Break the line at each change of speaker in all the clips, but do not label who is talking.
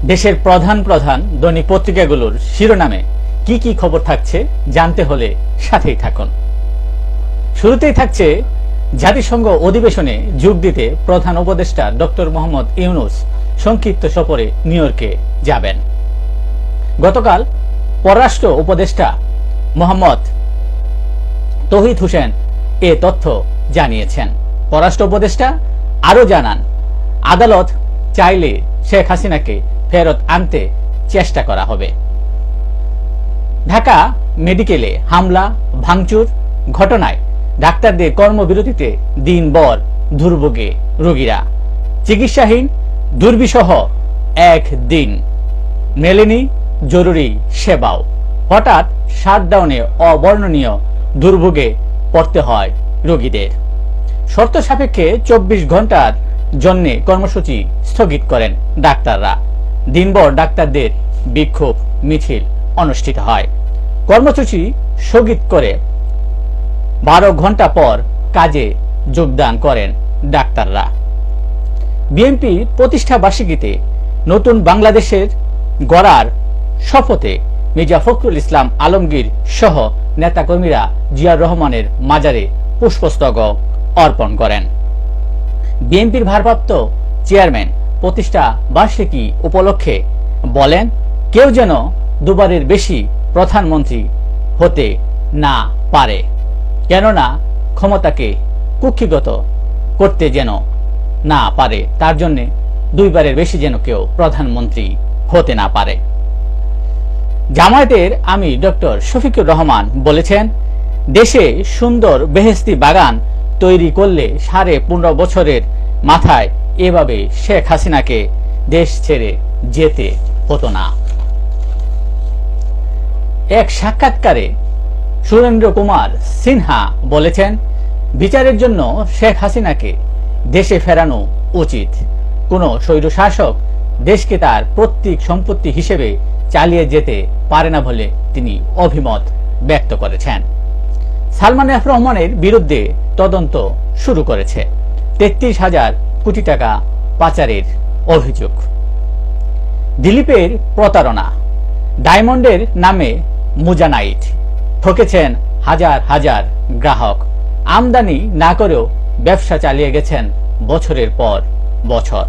দেশের প্রধান প্রধান দৈনিক পত্রিকাগুলোর শিরোনামে কি কি খবর থাকছে জানতে হলে সাথেই থাকুন। শুরুতেই থাকছে জাতিসংঘ অধিবেশনে যোগ দিতে প্রধান উপদেষ্টা ডক্টর মোহাম্মদ ইউনূস সংক্ষিপ্ত সফরে নিউ ইয়র্কে যাবেন। গতকাল পররাষ্ট্র উপদেষ্টা মোহাম্মদ তৌহিদ হোসেন এ তথ্য জানিয়েছেন। পররাষ্ট্র উপদেষ্টা আরো জানান, আদালত চাইলে শেখ হাসিনাকে ফেরত আনতে চেষ্টা করা হবে। ঢাকা মেডিকেলে হামলা ভাঙচুর ঘটনায় ডাক্তারদের কর্মবিরতিতে দিনভর দুর্ভোগে রোগীরা, চিকিৎসাহীন দুর্বিষহ একদিন, মেলেনি জরুরি সেবাও। হঠাৎ শাটডাউনে অবর্ণনীয় দুর্ভোগে পড়তে হয় রোগীদের। শর্ত সাপেক্ষে 24 ঘন্টার জন্য কর্মসূচি স্থগিত করেন ডাক্তাররা। দিনভর ডাক্তারদের বিক্ষোভ মিছিল অনুষ্ঠিত হয়। কর্মসূচি স্থগিত করে 12 ঘন্টা পর কাজে যোগদান করেন ডাক্তাররা। বিএনপি প্রতিষ্ঠা বার্ষিকীতে নতুন বাংলাদেশের গড়ার শপথে মির্জা ফখরুল ইসলাম আলমগীর সহ নেতাকর্মীরা জিয়াউর রহমানের মাজারে পুষ্পস্তবক অর্পণ করেন। বিএনপির ভারপ্রাপ্ত চেয়ারম্যান প্রতিষ্ঠা বার্ষিকী উপলক্ষে বলেন, কেউ যেন দুবারের বেশি প্রধানমন্ত্রী হতে না পারে, কেননা ক্ষমতাকে কুক্ষিগত করতে যেন না পারে, তার জন্য দুইবারের বেশি যেন কেউ প্রধানমন্ত্রী হতে না পারে। জামায়াতের আমির ডক্টর শফিকুর রহমান বলেছেন, দেশে সুন্দর বেহেশতি বাগান তৈরি করলে 15.5 বছরের মাথায় এভাবে শেখ হাসিনাকে দেশ ছেড়ে যেতে হতো না। এক সাক্ষাৎকারে সুরেন্দ্র কুমার সিনহা বলেছেন, বিচারের জন্য শেখ হাসিনাকে দেশে ফেরানো উচিত। কোন স্বৈরশাসক দেশকে তার পৈতৃক সম্পত্তি হিসেবে চালিয়ে যেতে পারে না বলে তিনি অভিমত ব্যক্ত করেছেন। সালমান এফ রহমানের বিরুদ্ধে তদন্ত শুরু করেছে। 33,000 কোটি টাকা পাচারের অভিযোগ। দিলীপের প্রতারণা, ডায়মন্ডের নামে মুজানাইট, ঠকেছেন হাজার হাজার গ্রাহক। আমদানি না করেও ব্যবসা চালিয়ে গেছেন বছরের পর বছর।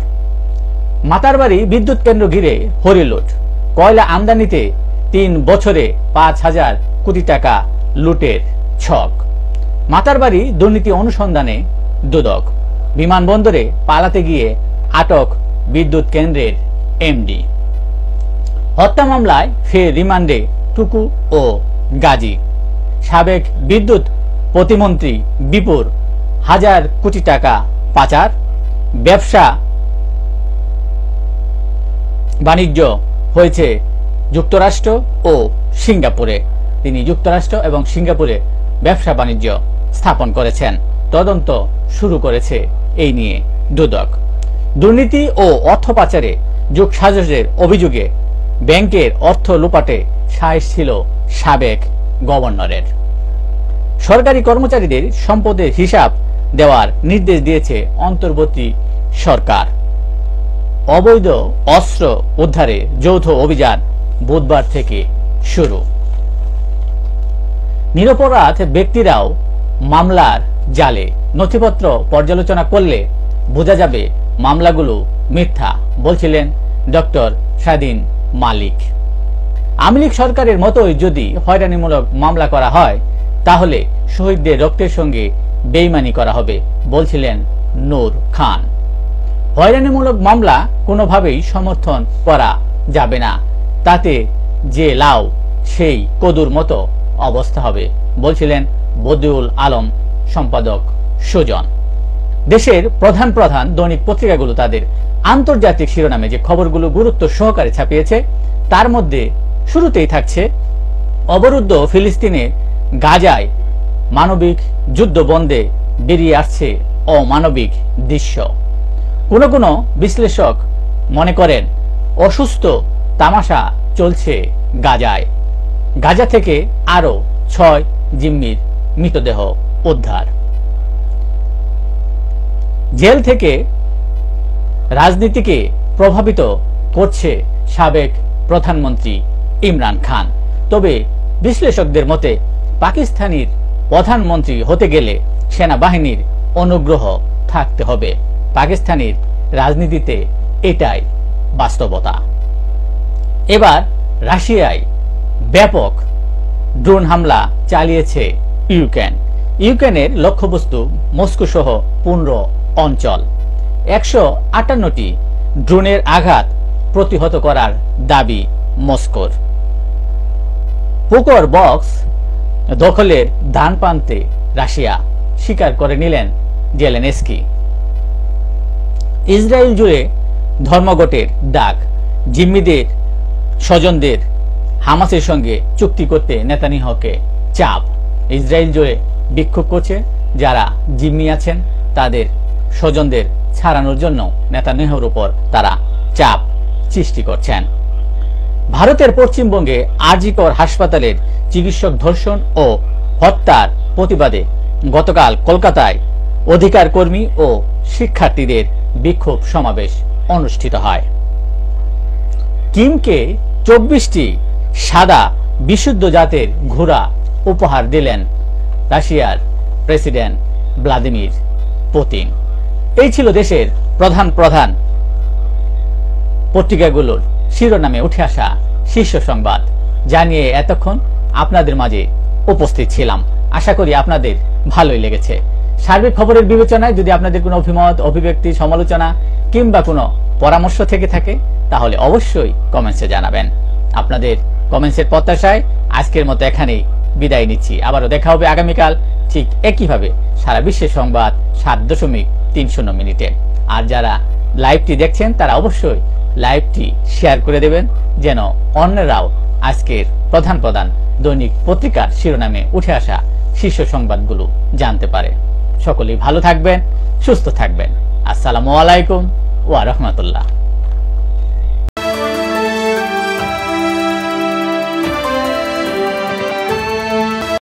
মাতারবাড়ি বিদ্যুৎ কেন্দ্র ঘিরে হরিলুট, কয়লা আমদানিতে 3 বছরে 5,000 কোটি টাকা লুটের ছক। মাতারবাড়ি দুর্নীতি অনুসন্ধানে দুদক, বিমানবন্দরে পালাতে গিয়ে আটক বিদ্যুৎ কেন্দ্রের এমডি। হত্যা মামলায় ফের রিমান্ডে টুকু ও গাজী। সাবেক বিদ্যুৎ প্রতিমন্ত্রী বিপুর 1,000 কোটি টাকা পাচার। ব্যবসা বাণিজ্য হয়েছে যুক্তরাষ্ট্র ও সিঙ্গাপুরে। তিনি যুক্তরাষ্ট্র এবং সিঙ্গাপুরে ব্যবসা বাণিজ্য স্থাপন করেছেন। তদন্ত শুরু করেছে এই নিয়ে দুদক। দুর্নীতি ও অর্থ পাচারে যোগসাজশের অভিযোগে ব্যাংকের অর্থ লুপাটে সাইজ ছিল সাবেক গভর্নরের। সরকারি কর্মচারীদের সম্পদের হিসাব দেওয়ার নির্দেশ দিয়েছে অন্তর্বর্তী সরকার। অবৈধ অস্ত্র উদ্ধারে যৌথ অভিযান বুধবার থেকে শুরু। নিরপরাধ ব্যক্তিরাও মামলার জালে। নথিপত্র পর্যালোচনা করলে বোঝা যাবে মামলাগুলো মিথ্যা, বলছিলেন ডক্টর স্বাধীন মালিক। আওয়ামী লীগ সরকারের মতোই যদি হয়রানিমূলক মামলা করা হয় তাহলে শহীদদের রক্তের সঙ্গে বেইমানি করা হবে, বলছিলেন নূর খান। হয়রানিমূলক মামলা কোনোভাবেই সমর্থন করা যাবে না, তাতে যে লাউ সেই কদুর মতো অবস্থা হবে, বলছিলেন বদিউল আলম সম্পাদক সুজন। দেশের প্রধান প্রধান দৈনিক পত্রিকাগুলো তাদের আন্তর্জাতিক শিরোনামে যে খবরগুলো গুরুত্ব সহকারে ছাপিয়েছে তার মধ্যে শুরুতেই থাকছে, অবরুদ্ধ ফিলিস্তিনে গাজায় মানবিক যুদ্ধ বন্ধে বেরিয়ে আসছে অমানবিক দৃশ্য। কোনো কোনো বিশ্লেষক মনে করেন অসুস্থ তামাশা চলছে গাজায়। গাজা থেকে আরো 6 জিম্মির মৃতদেহ উদ্ধার। জেল থেকে রাজনীতিকে প্রভাবিত করছে সাবেক প্রধানমন্ত্রী ইমরান খান। তবে বিশ্লেষকদের মতে পাকিস্তানের প্রধানমন্ত্রী হতে গেলে সেনাবাহিনীর অনুগ্রহ থাকতে হবে। পাকিস্তানের রাজনীতিতে এটাই বাস্তবতা। এবার রাশিয়ায় ব্যাপক ড্রোন হামলা চালিয়েছে ইউক্রেন। ইউক্রেনের লক্ষ্যবস্তু মস্কো সহ 15 অঞ্চল। 158টি ড্রোনের আঘাত প্রতিহত করার দাবি মস্কোর। পুকর বক্স দখলের ধান প্রান্তে রাশিয়া স্বীকার করে নিলেন জেলেনস্কি। ইসরায়েল জুড়ে ধর্মঘটের ডাক। জিম্মিদের স্বজনদের হামাসের সঙ্গে চুক্তি করতে নেতানিয়াহুকে চাপ। ইসরায়েল জুড়ে বিক্ষোভ করছে যারা জিম্মি আছেন তাদের স্বজনদের ছাড়ানোর জন্য নেতানিয়াহুর উপর তারা চাপ সৃষ্টি করছেন। ভারতের পশ্চিমবঙ্গে আরজিকর হাসপাতালের চিকিৎসক ধর্ষণ ও হত্যার প্রতিবাদে গতকাল কলকাতায় অধিকার কর্মী ও শিক্ষার্থীদের বিক্ষোভ সমাবেশ অনুষ্ঠিত হয়। কিমকে 24টি সাদা বিশুদ্ধ জাতের ঘোড়া উপহার দিলেন রাশিয়ার প্রেসিডেন্ট ভ্লাদিমির পুতিন। এই ছিল দেশের প্রধান প্রধান পত্রিকাগুলোর শিরোনামে উঠে আসা শীর্ষ সংবাদ, জানিয়ে এতক্ষণ আপনাদের মাঝে উপস্থিত ছিলাম। আশা করি আপনাদের ভালোই লেগেছে। সার্বিক খবরের বিবেচনায় যদি আপনাদের কোনো অভিমত, অভিব্যক্তি, সমালোচনা কিংবা কোনো পরামর্শ থেকে থাকে তাহলে অবশ্যই কমেন্টসে জানাবেন। আপনাদের কমেন্টসের প্রত্যাশায় আজকের মতো এখানেই বিদায় নিচ্ছি। আবারও দেখা হবে আগামীকাল ঠিক একইভাবে সারা বিশ্বের সংবাদ 7.30 মিনিটে। আর যারা লাইভটি দেখছেন তারা অবশ্যই লাইভটি শেয়ার করে দেবেন যেন অন্যরাও আজকের প্রধান প্রধান দৈনিক পত্রিকার শিরোনামে উঠে আসা শীর্ষ সংবাদগুলো জানতে পারে। সকলেই ভালো থাকবেন, সুস্থ থাকবেন। আসসালামু আলাইকুম ওয়া রাহমাতুল্লাহ।